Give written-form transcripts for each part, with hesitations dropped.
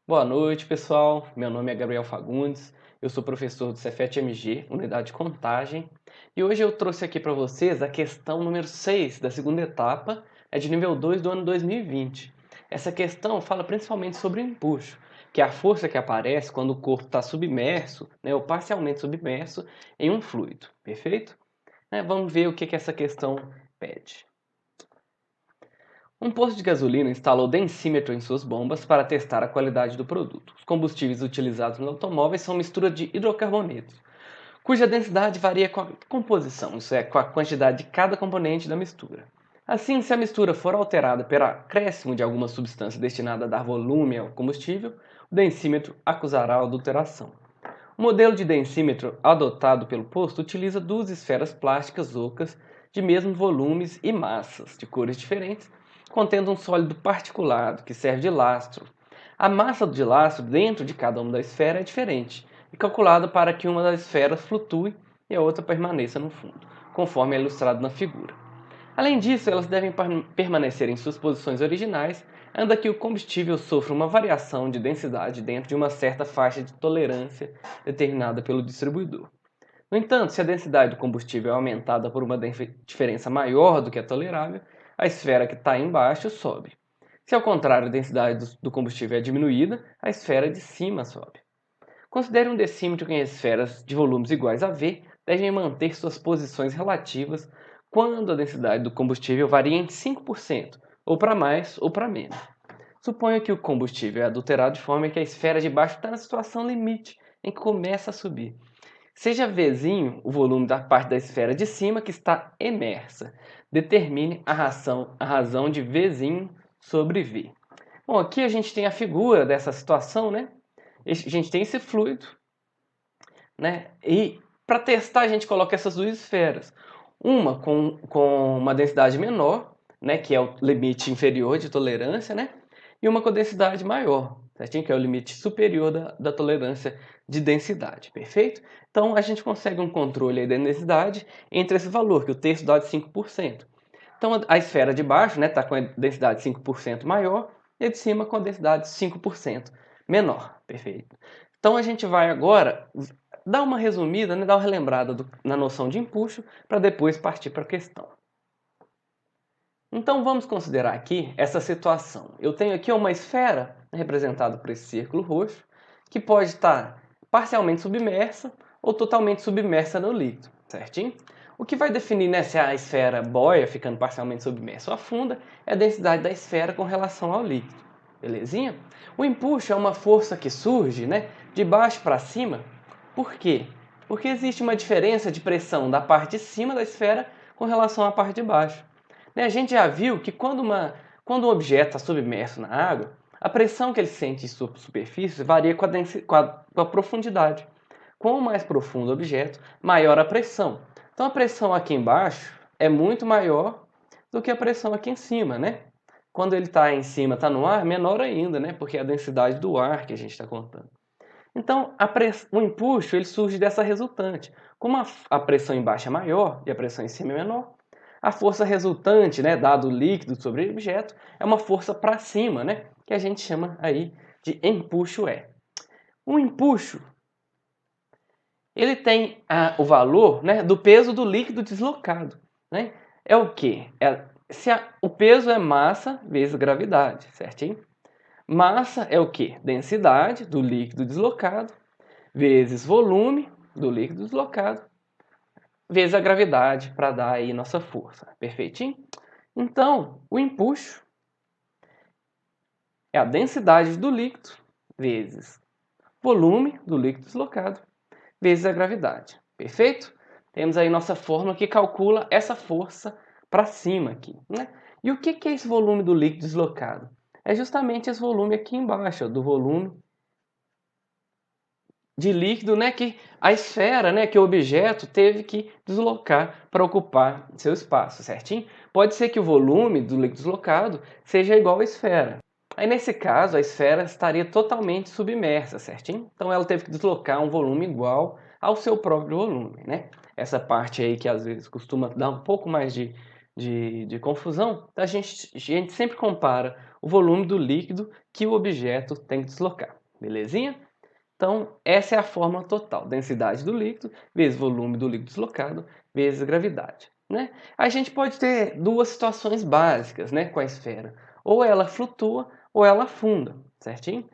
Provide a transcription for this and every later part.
Boa noite, pessoal. Meu nome é Gabriel Fagundes, eu sou professor do Cefet-MG, Unidade de Contagem, e hoje eu trouxe aqui para vocês a questão número 6 da segunda etapa, é de nível 2 do ano 2020. Essa questão fala principalmente sobre o empuxo, que é a força que aparece quando o corpo está submerso, ou parcialmente submerso, em um fluido, perfeito? Vamos ver o que essa questão pede. Um posto de gasolina instalou densímetro em suas bombas para testar a qualidade do produto. Os combustíveis utilizados nos automóveis são mistura de hidrocarbonetos, cuja densidade varia com a composição, isso é, com a quantidade de cada componente da mistura. Assim, se a mistura for alterada pelo acréscimo de alguma substância destinada a dar volume ao combustível, o densímetro acusará adulteração. O modelo de densímetro adotado pelo posto utiliza duas esferas plásticas ocas de mesmos volumes e massas, de cores diferentes, contendo um sólido particulado que serve de lastro. A massa de lastro dentro de cada uma da esfera é diferente e calculada para que uma das esferas flutue e a outra permaneça no fundo, conforme é ilustrado na figura. Além disso, elas devem permanecer em suas posições originais, ainda que o combustível sofra uma variação de densidade dentro de uma certa faixa de tolerância determinada pelo distribuidor. No entanto, se a densidade do combustível é aumentada por uma diferença maior do que a tolerável, a esfera que está embaixo sobe. Se ao contrário a densidade do combustível é diminuída, a esfera de cima sobe. Considere um decímetro em esferas de volumes iguais a V devem manter suas posições relativas quando a densidade do combustível varia em 5%, ou para mais ou para menos. Suponha que o combustível é adulterado de forma que a esfera de baixo está na situação limite, em que começa a subir. Seja Vzinho o volume da parte da esfera de cima que está emersa. Determine a razão de Vzinho sobre V. Bom, aqui a gente tem a figura dessa situação, né? A gente tem esse fluido, né? E para testar a gente coloca essas duas esferas. Uma com uma densidade menor, né? Que é o limite inferior de tolerância, né? E uma com densidade maior, certinho? Que é o limite superior da tolerância de densidade, perfeito? Então a gente consegue um controle aí da densidade entre esse valor, que o texto dá de 5%. Então a esfera de baixo está, né, com a densidade 5% maior e a de cima com a densidade 5% menor, perfeito? Então a gente vai agora dar uma resumida, né, dar uma relembrada na noção de empuxo para depois partir para a questão. Então vamos considerar aqui essa situação. Eu tenho aqui uma esfera representada por esse círculo roxo que pode estar parcialmente submersa ou totalmente submersa no líquido, certinho? O que vai definir, né, se a esfera boia, ficando parcialmente submersa ou afunda, é a densidade da esfera com relação ao líquido, belezinha? O empuxo é uma força que surge, né, de baixo para cima. Por quê? Porque existe uma diferença de pressão da parte de cima da esfera com relação à parte de baixo. Né, a gente já viu que quando um objeto está submerso na água, a pressão que ele sente em sua superfície varia com a profundidade. Quanto mais profundo o objeto, maior a pressão. Então a pressão aqui embaixo é muito maior do que a pressão aqui em cima, né? Quando ele está em cima, está no ar, menor ainda, né? Porque é a densidade do ar que a gente está contando. Então, o empuxo ele surge dessa resultante. Como a pressão embaixo é maior e a pressão em cima é menor, a força resultante, né, dado o líquido sobre o objeto, é uma força para cima, né, que a gente chama aí de empuxo E. O empuxo ele tem o valor, né, do peso do líquido deslocado. Né? É o quê? O peso é massa vezes gravidade, certinho? Massa é o quê? Densidade do líquido deslocado vezes volume do líquido deslocado vezes a gravidade para dar aí nossa força. Perfeitinho? Então, o empuxo é a densidade do líquido vezes volume do líquido deslocado vezes a gravidade. Perfeito? Temos aí nossa fórmula que calcula essa força para cima aqui. Né? E o que é esse volume do líquido deslocado? É justamente esse volume aqui embaixo, ó, do volume de líquido, né, que a esfera, né, que o objeto teve que deslocar para ocupar seu espaço, certinho? Pode ser que o volume do líquido deslocado seja igual à esfera. Aí nesse caso, a esfera estaria totalmente submersa, certinho? Então ela teve que deslocar um volume igual ao seu próprio volume, né? Essa parte aí que às vezes costuma dar um pouco mais de confusão, a gente sempre compara o volume do líquido que o objeto tem que deslocar, belezinha? Então, essa é a fórmula total, densidade do líquido vezes volume do líquido deslocado vezes gravidade, né? A gente pode ter duas situações básicas, né, com a esfera. Ou ela flutua ou ela afunda, certinho?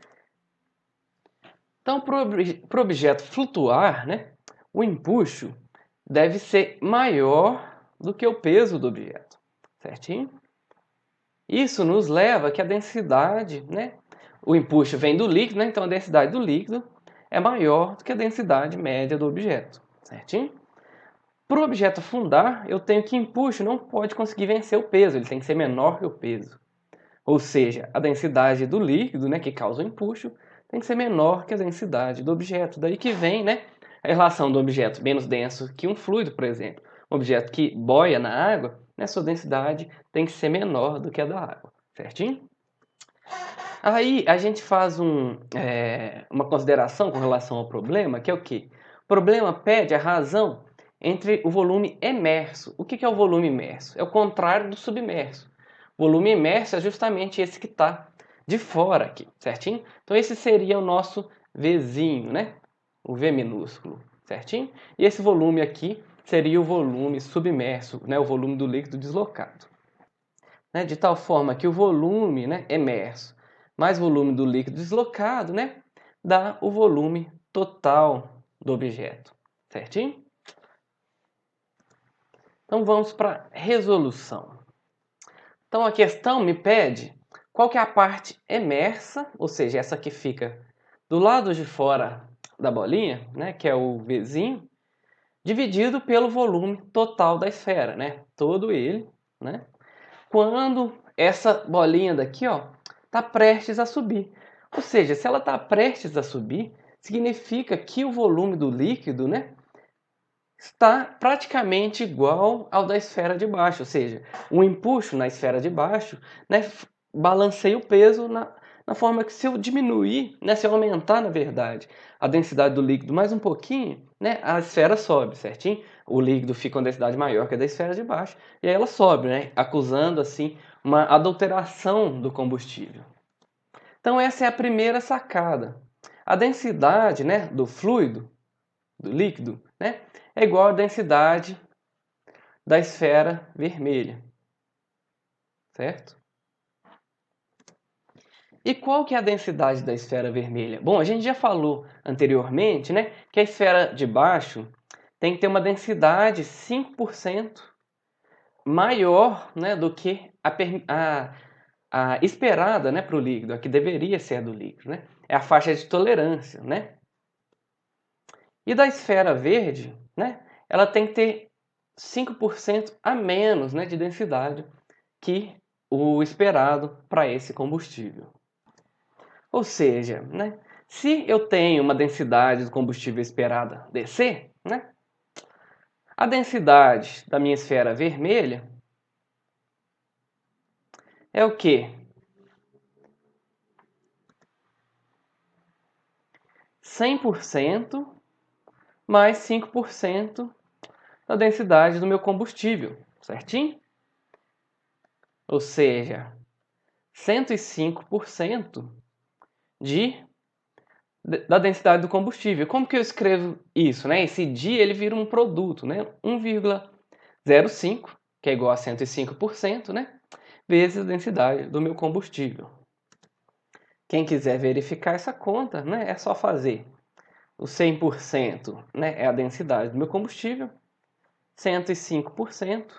Então, para o objeto flutuar, né, o empuxo deve ser maior do que o peso do objeto, certinho? Isso nos leva a que a densidade, né, o empuxo vem do líquido, né, então a densidade do líquido é maior do que a densidade média do objeto, certinho? Para o objeto afundar, eu tenho que o empuxo não pode conseguir vencer o peso, ele tem que ser menor que o peso. Ou seja, a densidade do líquido, né, que causa o empuxo, tem que ser menor que a densidade do objeto. Daí que vem, né, a relação do objeto menos denso que um fluido, por exemplo. Um objeto que boia na água, né, sua densidade tem que ser menor do que a da água, certinho? Aí a gente faz uma consideração com relação ao problema, que é o quê? O problema pede a razão entre o volume emerso. O que é o volume imerso? É o contrário do submerso. O volume imerso é justamente esse que está de fora aqui, certinho? Então esse seria o nosso Vzinho, né? O V minúsculo, certinho? E esse volume aqui seria o volume submerso, né? O volume do líquido deslocado, né? De tal forma que o volume, né, emerso mais volume do líquido deslocado, né, dá o volume total do objeto, certinho? Então vamos para a resolução. Então a questão me pede qual que é a parte emersa, ou seja, essa que fica do lado de fora da bolinha, né, que é o Vzinho, dividido pelo volume total da esfera, né, todo ele, né, quando essa bolinha daqui, ó, está prestes a subir. Ou seja, se ela está prestes a subir, significa que o volume do líquido, né, está praticamente igual ao da esfera de baixo. Ou seja, o empuxo na esfera de baixo, né, balanceia o peso na forma que, se eu diminuir, né, se eu aumentar, na verdade, a densidade do líquido mais um pouquinho, né, a esfera sobe, certinho? O líquido fica com densidade maior que a da esfera de baixo, e aí ela sobe, né, acusando assim uma adulteração do combustível. Então essa é a primeira sacada. A densidade, né, do fluido, do líquido, né, é igual à densidade da esfera vermelha, certo? E qual que é a densidade da esfera vermelha? Bom, a gente já falou anteriormente, né, que a esfera de baixo tem que ter uma densidade 5% maior, né, do que a esperada, né, para o líquido, a que deveria ser do líquido, né? É a faixa de tolerância, né? E da esfera verde, né, ela tem que ter 5% a menos, né, de densidade que o esperado para esse combustível. Ou seja, né, se eu tenho uma densidade do combustível esperada dc, né, a densidade da minha esfera vermelha é o quê? 100% mais 5% da densidade do meu combustível, certinho? Ou seja, 105% da densidade do combustível. Como que eu escrevo isso, né? Esse dia ele vira um produto, né? 1,05, que é igual a 105%, né? Vezes a densidade do meu combustível. Quem quiser verificar essa conta, né, é só fazer o 100%, né, é a densidade do meu combustível, 105%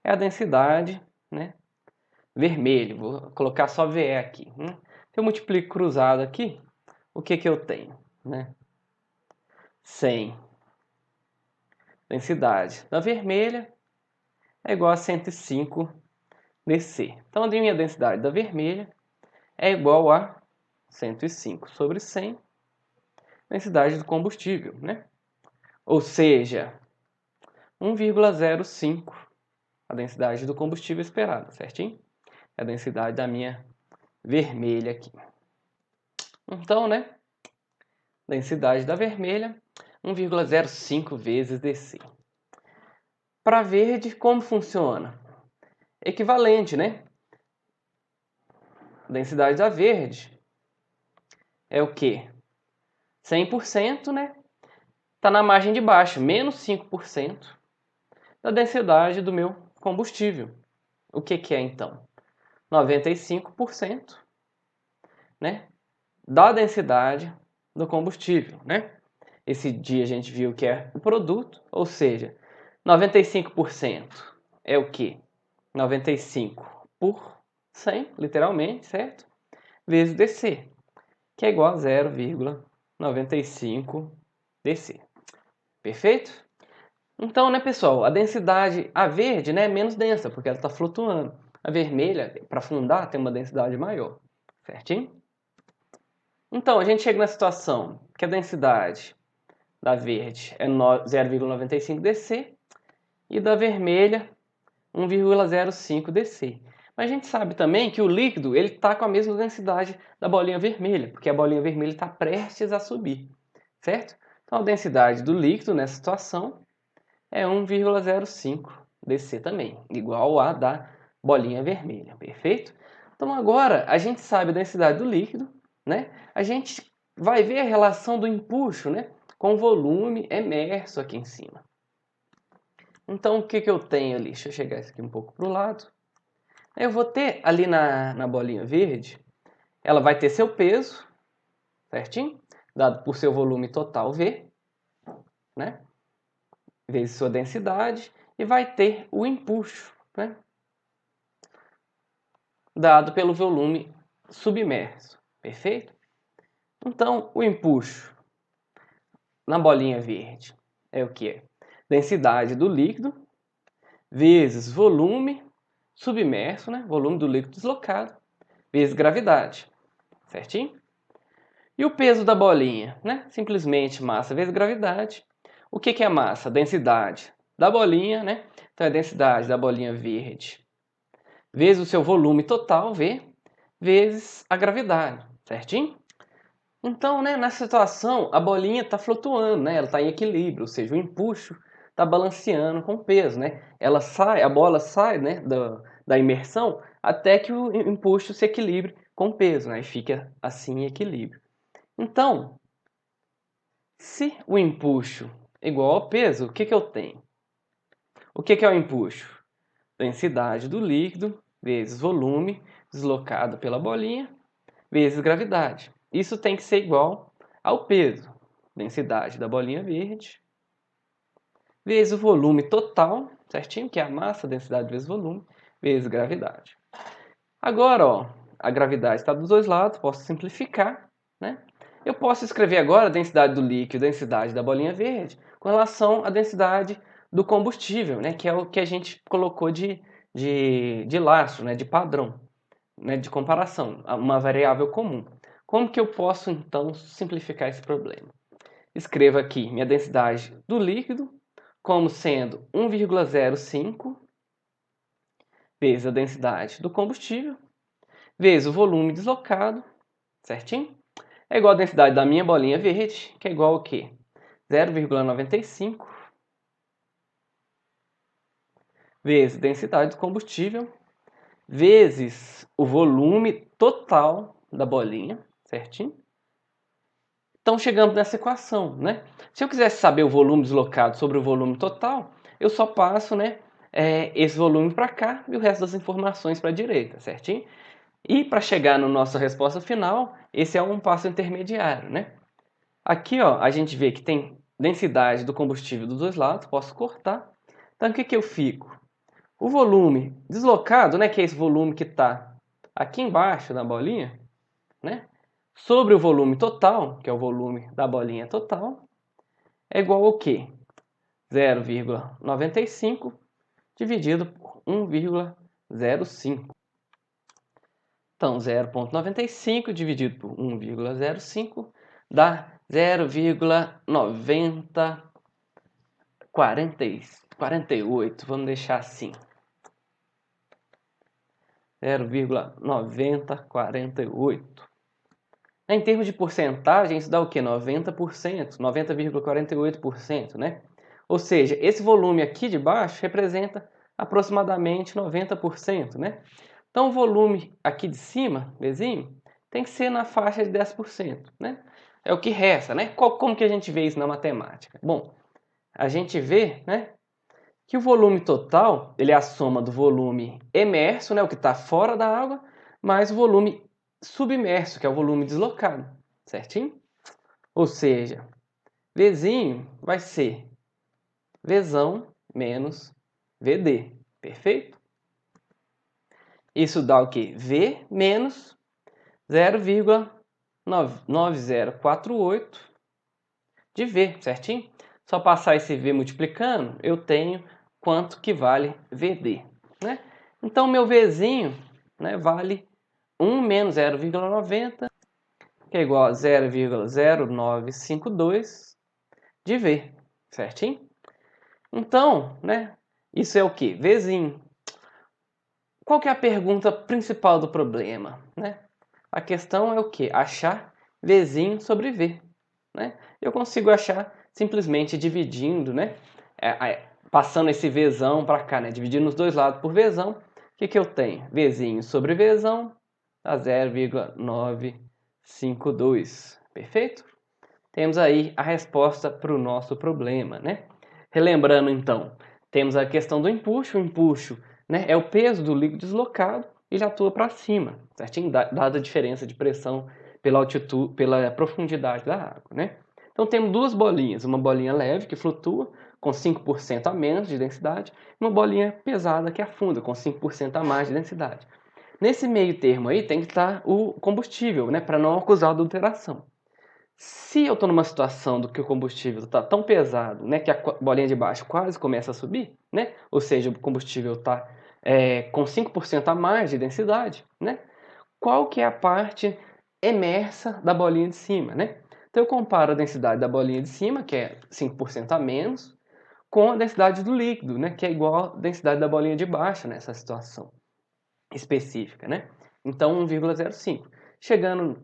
é a densidade, né, vermelho. Vou colocar só VE aqui. Né? Se eu multiplico cruzado aqui, o que eu tenho? Né? 100. Densidade da vermelha é igual a 105 dC. Então, a minha densidade da vermelha é igual a 105 sobre 100, densidade do combustível, né? Ou seja, 1,05 a densidade do combustível esperada, certinho? É a densidade da minha vermelha aqui. Então, né? Densidade da vermelha, 1,05 vezes dC. Para verde, como funciona? equivalente, né? A densidade da verde é o quê? 100%, né? Está na margem de baixo, menos 5% da densidade do meu combustível. O que é, então? 95%, né? Da densidade do combustível, né? Esse dia a gente viu que é o produto, ou seja, 95% é o quê? 95 por 100, literalmente, certo? Vezes dc, que é igual a 0,95 dc. Perfeito? Então, né, pessoal, a densidade, a verde, né, é menos densa, porque ela está flutuando. A vermelha, para afundar, tem uma densidade maior. Certinho? Então, a gente chega na situação que a densidade da verde é 0,95 dc e da vermelha 1,05 dc. Mas a gente sabe também que o líquido ele está com a mesma densidade da bolinha vermelha, porque a bolinha vermelha está prestes a subir, certo? Então a densidade do líquido nessa situação é 1,05 dc também, igual a da bolinha vermelha, perfeito? Então agora a gente sabe a densidade do líquido, né? A gente vai ver a relação do empuxo, né, com o volume emerso aqui em cima. Então o que eu tenho ali? Deixa eu chegar isso aqui um pouco para o lado. Eu vou ter ali na bolinha verde, ela vai ter seu peso, certinho? Dado por seu volume total V, né? Vezes sua densidade, e vai ter o empuxo, né? Dado pelo volume submerso, perfeito? Então, o empuxo na bolinha verde é o que é? Densidade do líquido vezes volume submerso, né? Volume do líquido deslocado, vezes gravidade, certinho? E o peso da bolinha, né? Simplesmente massa vezes gravidade. O que é massa? Densidade da bolinha, né? Então é a densidade da bolinha verde vezes o seu volume total, V, vezes a gravidade, certinho? Então, né, nessa situação, a bolinha está flutuando, né? Ela está em equilíbrio, ou seja, o empuxo está balanceando com o peso, né? Ela sai, a bola sai, né, da imersão até que o empuxo se equilibre com o peso, né? E fica assim em equilíbrio. Então, se o empuxo é igual ao peso, o que eu tenho? O que é o empuxo? Densidade do líquido vezes volume deslocado pela bolinha vezes gravidade. Isso tem que ser igual ao peso. Densidade da bolinha verde vezes o volume total, certinho? Que é a massa, densidade vezes volume, vezes gravidade. Agora, ó, a gravidade está dos dois lados, posso simplificar, né? Eu posso escrever agora a densidade do líquido e a densidade da bolinha verde com relação à densidade do combustível, né? Que é o que a gente colocou de lastro, né? De padrão, né? De comparação, uma variável comum. Como que eu posso, então, simplificar esse problema? Escrevo aqui minha densidade do líquido como sendo 1,05 vezes a densidade do combustível vezes o volume deslocado, certinho? É igual a densidade da minha bolinha verde, que é igual ao quê? 0,95 vezes densidade do combustível vezes o volume total da bolinha, certinho? Então chegamos nessa equação, né? Se eu quisesse saber o volume deslocado sobre o volume total, eu só passo, né, esse volume para cá e o resto das informações para a direita, certinho? E para chegar na nossa resposta final, esse é um passo intermediário, né? Aqui, ó, a gente vê que tem densidade do combustível dos dois lados, posso cortar. Então, o que eu fico? O volume deslocado, né, que é esse volume que está aqui embaixo da bolinha, né, sobre o volume total, que é o volume da bolinha total, é igual ao quê? 0,95 dividido por 1,05. Então, 0,95 dividido por 1,05 dá 0,9048. Vamos deixar assim. 0,9048. Em termos de porcentagem, isso dá o quê? 90%, 90,48%, né? Ou seja, esse volume aqui de baixo representa aproximadamente 90%, né? Então, o volume aqui de cima, Vzinho, tem que ser na faixa de 10%, né? É o que resta, né? Como que a gente vê isso na matemática? Bom, a gente vê, né, que o volume total, ele é a soma do volume emerso, né, o que está fora da água, mais o volume submerso, que é o volume deslocado, certinho? Ou seja, Vzinho vai ser Vzão menos Vd, perfeito? Isso dá o quê? V menos 0,9048 de V, certinho? Só passar esse V multiplicando, eu tenho quanto que vale Vd, né? Então, meu Vzinho, né, vale 1 menos 0,90, que é igual a 0,0952 de V, certinho? Então, né, isso é o que? Vzinho. Qual que é a pergunta principal do problema, né? A questão é o que? Achar Vzinho sobre V, né? Eu consigo achar simplesmente dividindo, né? Passando esse Vzão para cá, né? Dividindo os dois lados por Vzão. O que eu tenho? Vzinho sobre Vzão dá 0,952. Perfeito? Temos aí a resposta para o nosso problema, né? Relembrando então, temos a questão do empuxo. O empuxo, né, é o peso do líquido deslocado e ele atua para cima, certinho? Dada a diferença de pressão pela altitude, pela profundidade da água, né? Então temos duas bolinhas, uma bolinha leve que flutua com 5% a menos de densidade e uma bolinha pesada que afunda com 5% a mais de densidade. Nesse meio termo aí tem que estar o combustível, né, para não acusar adulteração. Se eu estou numa situação do que o combustível está tão pesado, né, que a bolinha de baixo quase começa a subir, né, ou seja, o combustível está com 5% a mais de densidade, né, qual que é a parte emersa da bolinha de cima, né? Então eu comparo a densidade da bolinha de cima, que é 5% a menos, com a densidade do líquido, né, que é igual à densidade da bolinha de baixo nessa situação específica, né? Então 1,05. Chegando,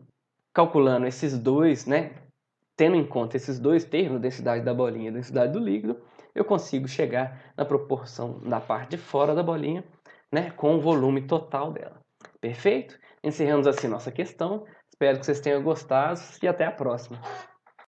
calculando esses dois, né, tendo em conta esses dois termos, densidade da bolinha e densidade do líquido, eu consigo chegar na proporção da parte de fora da bolinha, né, com o volume total dela. Perfeito? Encerramos assim nossa questão. Espero que vocês tenham gostado e até a próxima.